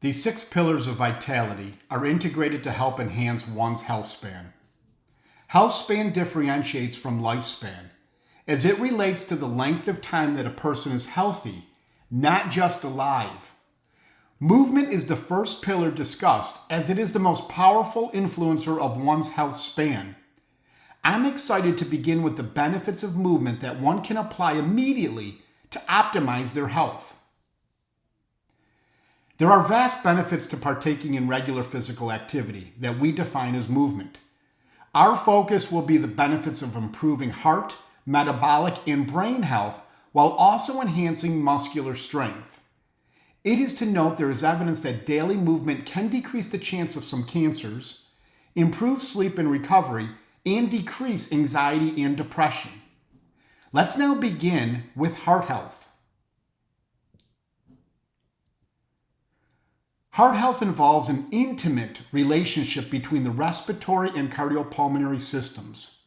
The 6 pillars of vitality are integrated to help enhance one's health span. Health span differentiates from lifespan, as it relates to the length of time that a person is healthy, not just alive. Movement is the first pillar discussed, as it is the most powerful influencer of one's health span. I'm excited to begin with the benefits of movement that one can apply immediately to optimize their health. There are vast benefits to partaking in regular physical activity that we define as movement. Our focus will be the benefits of improving heart, metabolic, and brain health while also enhancing muscular strength. It is to note there is evidence that daily movement can decrease the chance of some cancers, improve sleep and recovery, and decrease anxiety and depression. Let's now begin with heart health. Heart health involves an intimate relationship between the respiratory and cardiopulmonary systems.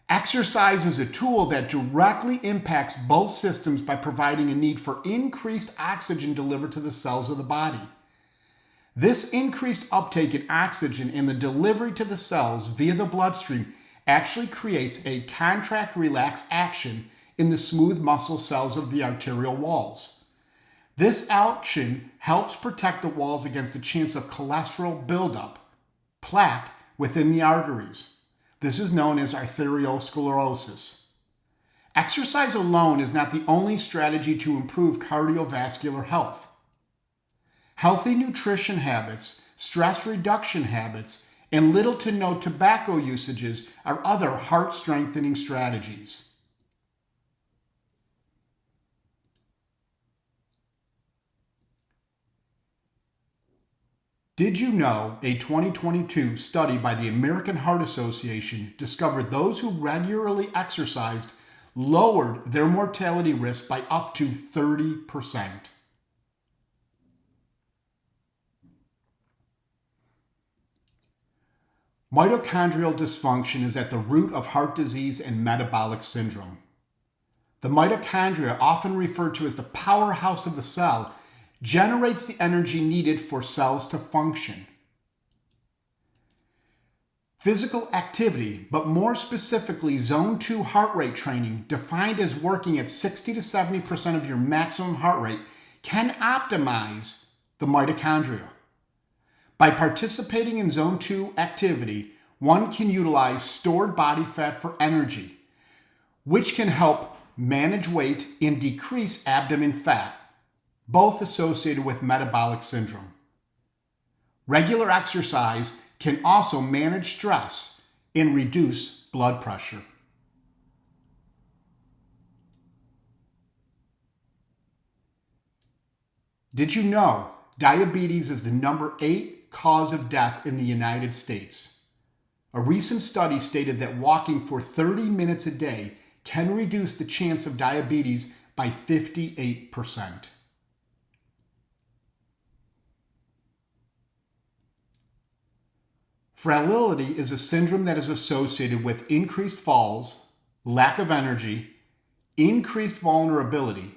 Exercise is a tool that directly impacts both systems by providing a need for increased oxygen delivered to the cells of the body. This increased uptake in oxygen and the delivery to the cells via the bloodstream actually creates a contract-relax action in the smooth muscle cells of the arterial walls. This action helps protect the walls against the chance of cholesterol buildup, plaque, within the arteries. This is known as arteriosclerosis. Exercise alone is not the only strategy to improve cardiovascular health. Healthy nutrition habits, stress reduction habits, and little to no tobacco usages are other heart-strengthening strategies. Did you know a 2022 study by the American Heart Association discovered those who regularly exercised lowered their mortality risk by up to 30%? Mitochondrial dysfunction is at the root of heart disease and metabolic syndrome. The mitochondria, often referred to as the powerhouse of the cell, generates the energy needed for cells to function. Physical activity, but more specifically zone 2 heart rate training, defined as working at 60 to 70% of your maximum heart rate, can optimize the mitochondria. By participating in zone 2 activity, one can utilize stored body fat for energy, which can help manage weight and decrease abdomen fat, both associated with metabolic syndrome. Regular exercise can also manage stress and reduce blood pressure. Did you know diabetes is the number 8 cause of death in the United States? A recent study stated that walking for 30 minutes a day can reduce the chance of diabetes by 58%. Fragility is a syndrome that is associated with increased falls, lack of energy, increased vulnerability,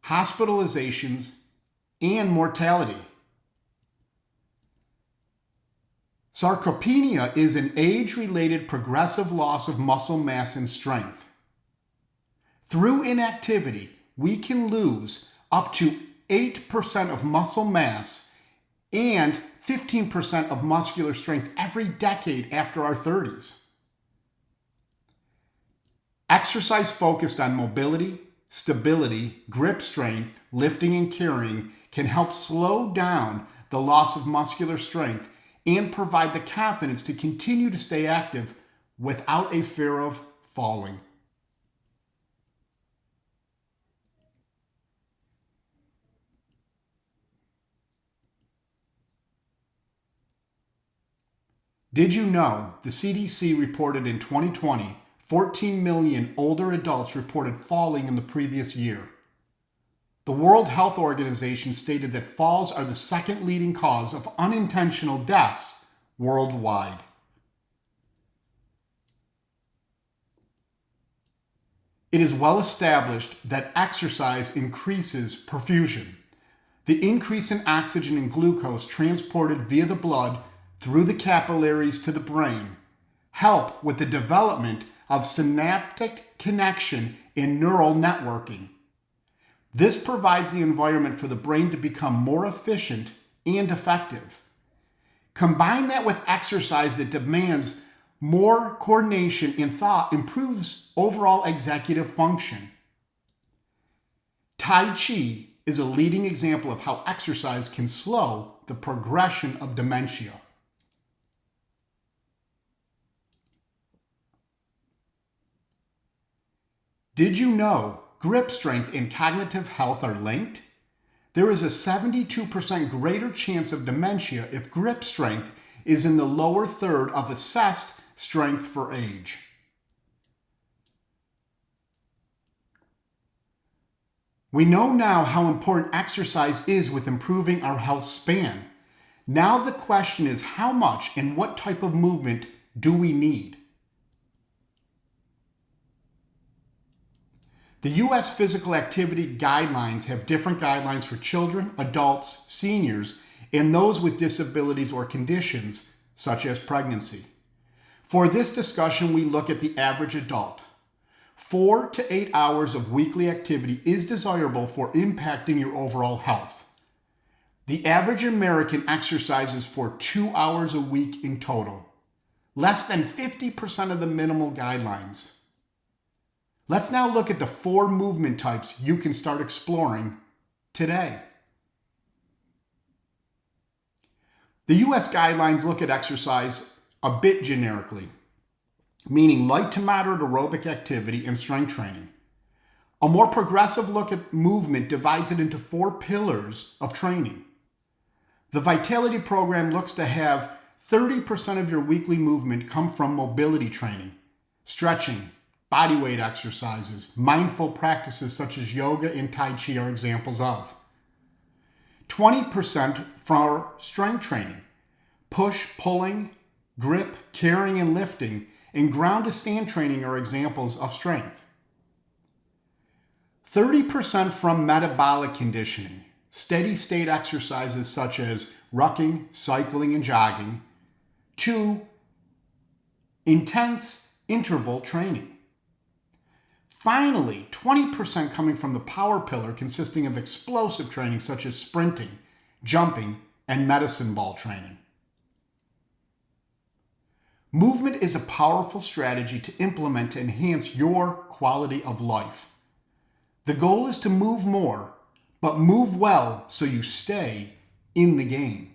hospitalizations, and mortality. Sarcopenia is an age-related progressive loss of muscle mass and strength. Through inactivity, we can lose up to 8% of muscle mass and 15% of muscular strength every decade after our 30s. Exercise focused on mobility, stability, grip strength, lifting and carrying can help slow down the loss of muscular strength and provide the confidence to continue to stay active without a fear of falling. Did you know the CDC reported in 2020, 14 million older adults reported falling in the previous year? The World Health Organization stated that falls are the second leading cause of unintentional deaths worldwide. It is well established that exercise increases perfusion. The increase in oxygen and glucose transported via the blood through the capillaries to the brain help with the development of synaptic connection and neural networking. This provides the environment for the brain to become more efficient and effective. Combine that with exercise that demands more coordination and thought, improves overall executive function. Tai Chi is a leading example of how exercise can slow the progression of dementia. Did you know grip strength and cognitive health are linked? There is a 72% greater chance of dementia if grip strength is in the lower third of assessed strength for age. We know now how important exercise is with improving our health span. Now the question is, how much and what type of movement do we need? The U.S. Physical Activity Guidelines have different guidelines for children, adults, seniors, and those with disabilities or conditions, such as pregnancy. For this discussion, we look at the average adult. 4 to 8 hours of weekly activity is desirable for impacting your overall health. The average American exercises for 2 hours a week in total, less than 50% of the minimal guidelines. Let's now look at the 4 movement types you can start exploring today. The U.S. guidelines look at exercise a bit generically, meaning light to moderate aerobic activity and strength training. A more progressive look at movement divides it into 4 pillars of training. The Vitality program looks to have 30% of your weekly movement come from mobility training, stretching, body weight exercises, mindful practices such as yoga and Tai Chi are examples of. 20% for strength training, push, pulling, grip, carrying and lifting, and ground to stand training are examples of strength. 30% from metabolic conditioning, steady state exercises such as rucking, cycling, and jogging, to intense interval training. Finally, 20% coming from the power pillar consisting of explosive training such as sprinting, jumping, and medicine ball training. Movement is a powerful strategy to implement to enhance your quality of life. The goal is to move more, but move well so you stay in the game.